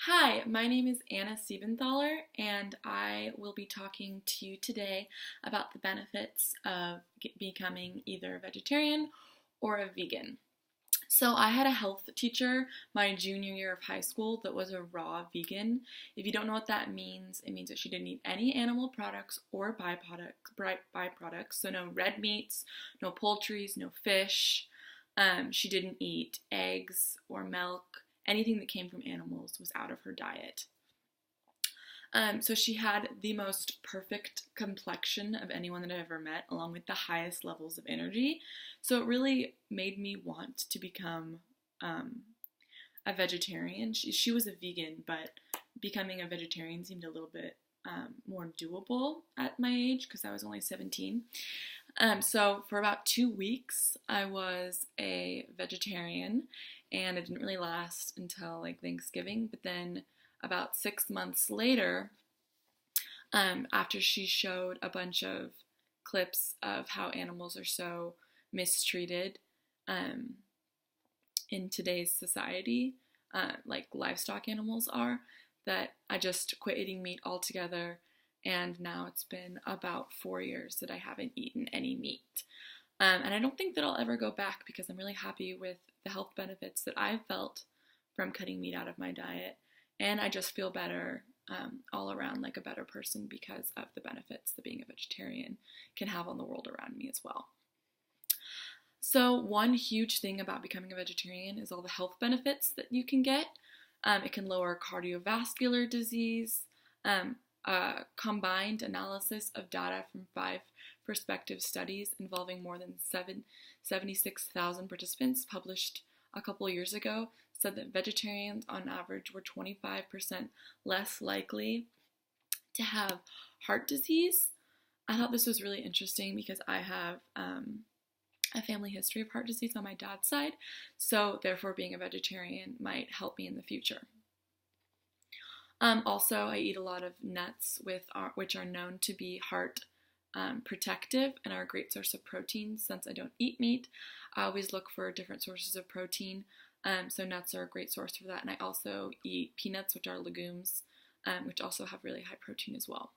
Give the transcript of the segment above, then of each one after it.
Hi, my name is Anna Siebenthaler, and I will be talking to you today about the benefits of becoming either a vegetarian or a vegan. So, I had a health teacher my junior year of high school that was a raw vegan. If you don't know what that means, it means that she didn't eat any animal products or byproducts. So, no red meats, no poultries, no fish. She didn't eat eggs or milk. Anything that came from animals was out of her diet. So she had the most perfect complexion of anyone that I've ever met, along with the highest levels of energy. So it really made me want to become a vegetarian. She was a vegan, but becoming a vegetarian seemed a little bit more doable at my age because I was only 17. So for about 2 weeks, I was a vegetarian, and it didn't really last until like Thanksgiving. But then about 6 months later, after she showed a bunch of clips of how animals are so mistreated in today's society, like livestock animals are, that I just quit eating meat altogether. And now it's been about 4 years that I haven't eaten any meat. And I don't think that I'll ever go back because I'm really happy with the health benefits that I've felt from cutting meat out of my diet. And I just feel better all around, like a better person because of the benefits that being a vegetarian can have on the world around me as well. So one huge thing about becoming a vegetarian is all the health benefits that you can get. It can lower cardiovascular disease. A combined analysis of data from 5 prospective studies involving more than 76,000 participants published a couple years ago said that vegetarians on average were 25% less likely to have heart disease. I thought this was really interesting because I have a family history of heart disease on my dad's side, so therefore being a vegetarian might help me in the future. Also, I eat a lot of nuts which are known to be heart protective and are a great source of protein. Since I don't eat meat, I always look for different sources of protein. So nuts are a great source for that. And I also eat peanuts, which are legumes, which also have really high protein as well.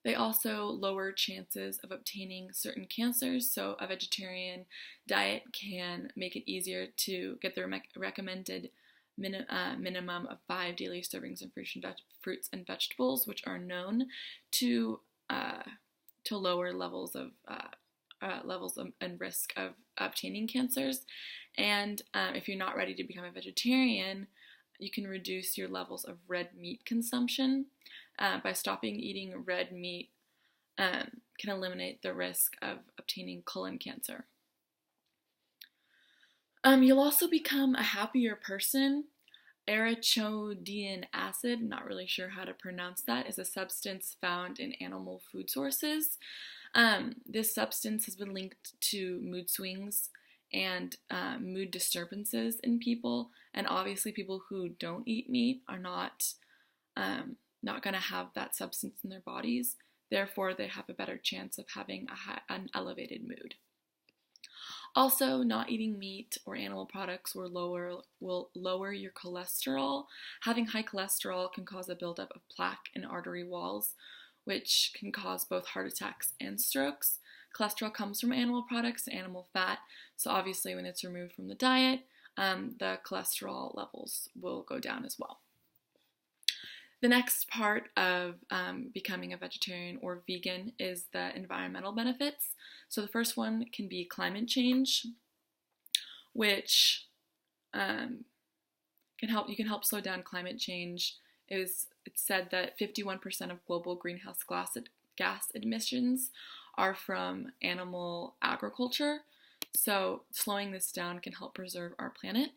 They also lower chances of obtaining certain cancers. So a vegetarian diet can make it easier to get the recommended minimum of 5 daily servings of fruits and vegetables, which are known to lower levels and risk of obtaining cancers. And if you're not ready to become a vegetarian, you can reduce your levels of red meat consumption. By stopping eating red meat, can eliminate the risk of obtaining colon cancer. You'll also become a happier person. Arachidonic acid, not really sure how to pronounce that, is a substance found in animal food sources. This substance has been linked to mood swings and mood disturbances in people, and obviously people who don't eat meat are not going to have that substance in their bodies. Therefore, they have a better chance of having an elevated mood. Also, not eating meat or animal products will lower your cholesterol. Having high cholesterol can cause a buildup of plaque in artery walls, which can cause both heart attacks and strokes. Cholesterol comes from animal products and animal fat, so obviously when it's removed from the diet, the cholesterol levels will go down as well. The next part of becoming a vegetarian or vegan is the environmental benefits. So the first one can be climate change, which you can help slow down climate change. It's said that 51% of global greenhouse gas emissions are from animal agriculture. So slowing this down can help preserve our planet.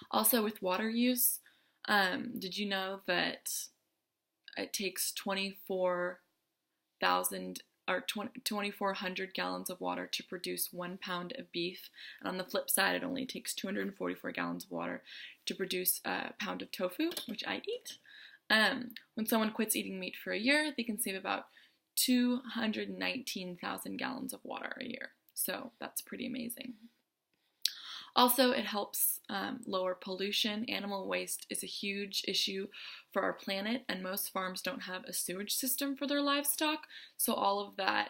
Also with water use, did you know that it takes 2,400 gallons of water to produce 1 pound of beef? And on the flip side, it only takes 244 gallons of water to produce a pound of tofu, which I eat. When someone quits eating meat for a year, they can save about 219,000 gallons of water a year. So that's pretty amazing. Also, it helps lower pollution. Animal waste is a huge issue for our planet, and most farms don't have a sewage system for their livestock, so all of that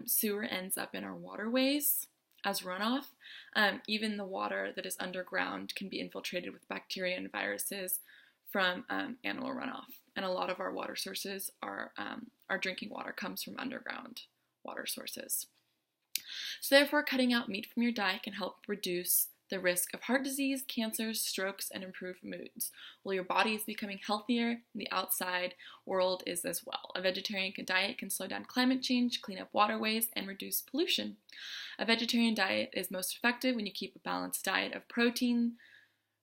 sewer ends up in our waterways as runoff. Even the water that is underground can be infiltrated with bacteria and viruses from animal runoff. And a lot of our water sources our drinking water comes from underground water sources. So therefore, cutting out meat from your diet can help reduce the risk of heart disease, cancers, strokes, and improve moods. While your body is becoming healthier, the outside world is as well. A vegetarian diet can slow down climate change, clean up waterways, and reduce pollution. A vegetarian diet is most effective when you keep a balanced diet of protein,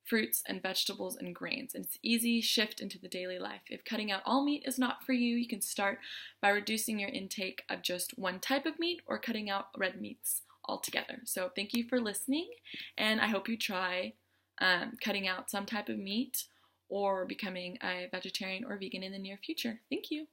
fruits, and vegetables and grains. And it's easy shift into the daily life. If cutting out all meat is not for you, you can start by reducing your intake of just one type of meat or cutting out red meats altogether. So thank you for listening, and I hope you try cutting out some type of meat or becoming a vegetarian or vegan in the near future. Thank you.